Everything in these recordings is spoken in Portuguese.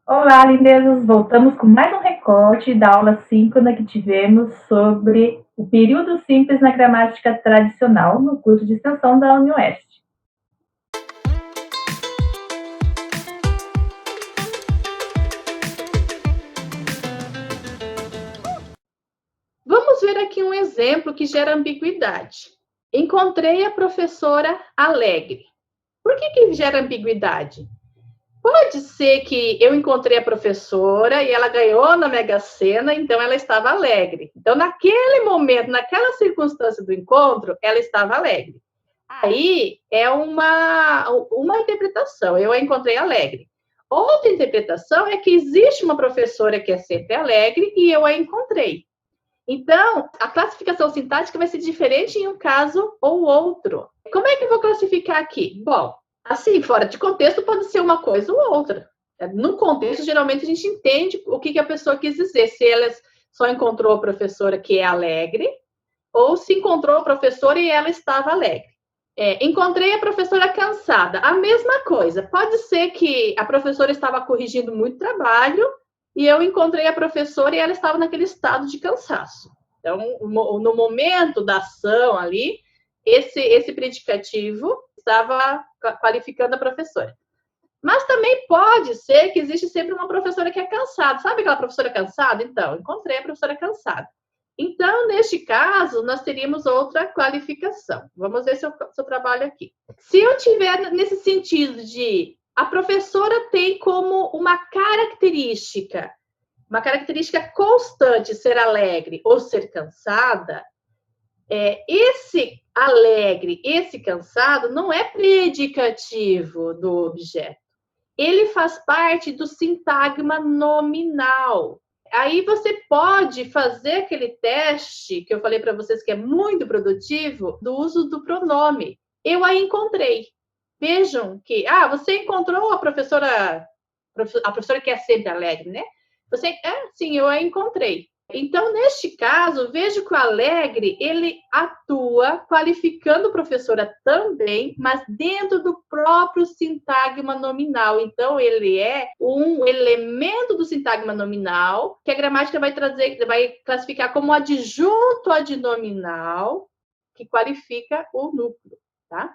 Olá, lindezas! Voltamos com mais um recorte da aula síncrona que tivemos sobre o período simples na gramática tradicional no curso de extensão da UniOeste. Vamos ver aqui um exemplo que gera ambiguidade. Encontrei a professora alegre. Por que gera ambiguidade? Pode ser que eu encontrei a professora e ela ganhou na Mega Sena, então ela estava alegre. Então, naquele momento, naquela circunstância do encontro, ela estava alegre. Aí é uma interpretação, eu a encontrei alegre. Outra interpretação é que existe uma professora que é sempre alegre e eu a encontrei. Então, a classificação sintática vai ser diferente em um caso ou outro. Como é que eu vou classificar aqui? Bom, assim, fora de contexto, pode ser uma coisa ou outra. No contexto, geralmente, a gente entende o que a pessoa quis dizer. Se ela só encontrou a professora que é alegre, ou se encontrou a professora e ela estava alegre. Encontrei a professora cansada. A mesma coisa. Pode ser que a professora estava corrigindo muito trabalho e eu encontrei a professora e ela estava naquele estado de cansaço. Então, no momento da ação ali, esse predicativo estava qualificando a professora. Mas também pode ser que existe sempre uma professora que é cansada. Sabe aquela professora cansada? Então, encontrei a professora cansada. Então, neste caso, nós teríamos outra qualificação. Vamos ver se eu trabalho aqui. Se eu tiver nesse sentido de a professora tem como uma característica constante ser alegre ou ser cansada, esse alegre, esse cansado, não é predicativo do objeto. Ele faz parte do sintagma nominal. Aí você pode fazer aquele teste que eu falei para vocês que é muito produtivo, do uso do pronome. Eu a encontrei. Vejam que, você encontrou a professora que é sempre alegre, né? Sim, eu a encontrei. Então, neste caso, vejo que o alegre, ele atua qualificando a professora também, mas dentro do próprio sintagma nominal. Então, ele é um elemento do sintagma nominal que a gramática vai classificar como adjunto adnominal, que qualifica o núcleo, tá?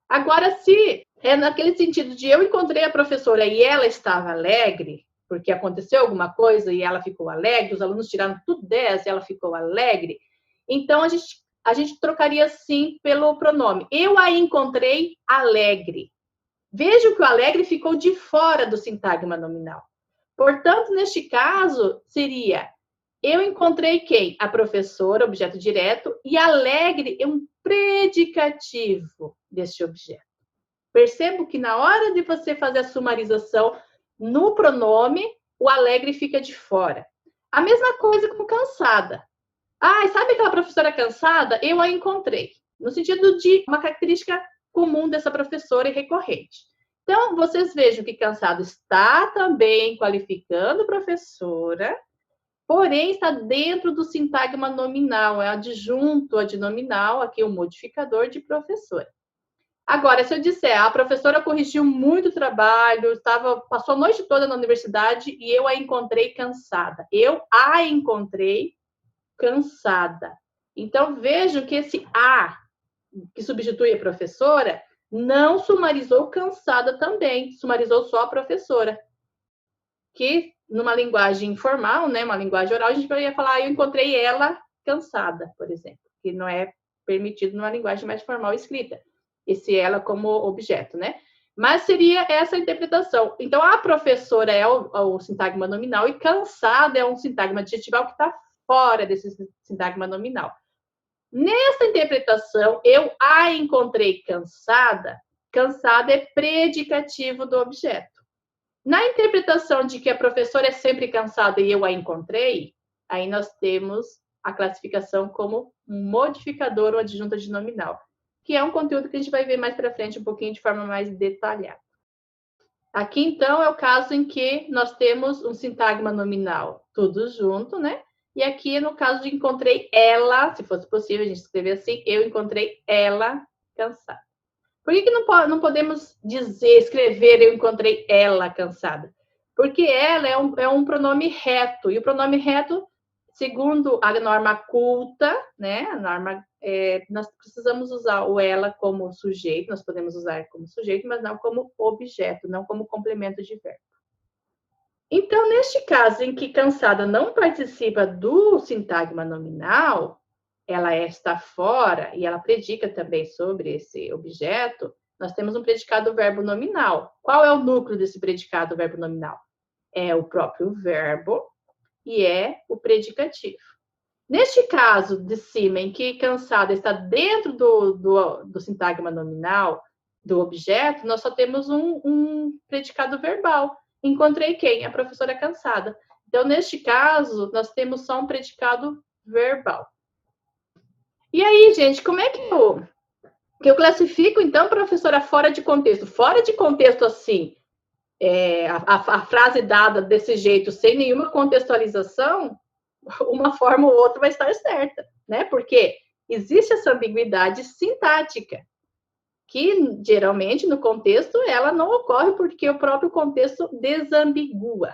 Agora, se é naquele sentido de eu encontrei a professora e ela estava alegre, porque aconteceu alguma coisa e ela ficou alegre, os alunos tiraram tudo 10 e ela ficou alegre, então a gente trocaria sim pelo pronome. Eu a encontrei alegre. Vejo que o alegre ficou de fora do sintagma nominal. Portanto, neste caso, seria eu encontrei quem? A professora, objeto direto, e alegre é um predicativo deste objeto. Percebo que na hora de você fazer a sumarização no pronome, o alegre fica de fora. A mesma coisa com cansada. Sabe aquela professora cansada? Eu a encontrei. No sentido de uma característica comum dessa professora e recorrente. Então, vocês vejam que cansado está também qualificando professora, porém está dentro do sintagma nominal, é adjunto adnominal, aqui o modificador de professora. Agora, se eu disser, a professora corrigiu muito trabalho, passou a noite toda na universidade e eu a encontrei cansada. Eu a encontrei cansada. Então, vejam que esse a, que substitui a professora, não sumarizou cansada também, sumarizou só a professora. Que, numa linguagem informal, né, uma linguagem oral, a gente poderia falar, eu encontrei ela cansada, por exemplo, que não é permitido numa linguagem mais formal escrita. Esse ela como objeto, né? Mas seria essa a interpretação. Então, a professora é o sintagma nominal e cansada é um sintagma adjetival que está fora desse sintagma nominal. Nessa interpretação, eu a encontrei cansada, cansada é predicativo do objeto. Na interpretação de que a professora é sempre cansada e eu a encontrei, aí nós temos a classificação como um modificador ou adjunto adnominal, que é um conteúdo que a gente vai ver mais para frente um pouquinho de forma mais detalhada. Aqui, então, é o caso em que nós temos um sintagma nominal tudo junto, né? E aqui, no caso de encontrei ela, se fosse possível a gente escrever assim, eu encontrei ela cansada. Por que não podemos escrever eu encontrei ela cansada? porque ela é um pronome reto, e o pronome reto, segundo a norma culta, né, a norma, nós precisamos usar o ela como sujeito, nós podemos usar como sujeito, mas não como objeto, não como complemento de verbo. Então, neste caso em que cansada não participa do sintagma nominal, ela está fora e ela predica também sobre esse objeto, nós temos um predicado verbo nominal. Qual é o núcleo desse predicado verbo nominal? É o próprio verbo e é o predicativo. Neste caso de cima, em que cansada está dentro do sintagma nominal do objeto, nós só temos um predicado verbal. Encontrei quem? A professora cansada. Então, neste caso, nós temos só um predicado verbal. E aí, gente, como é que eu classifico, então, professora, fora de contexto? Fora de contexto, assim, a frase dada desse jeito, sem nenhuma contextualização, uma forma ou outra vai estar certa, né? Porque existe essa ambiguidade sintática, que geralmente no contexto ela não ocorre porque o próprio contexto desambigua.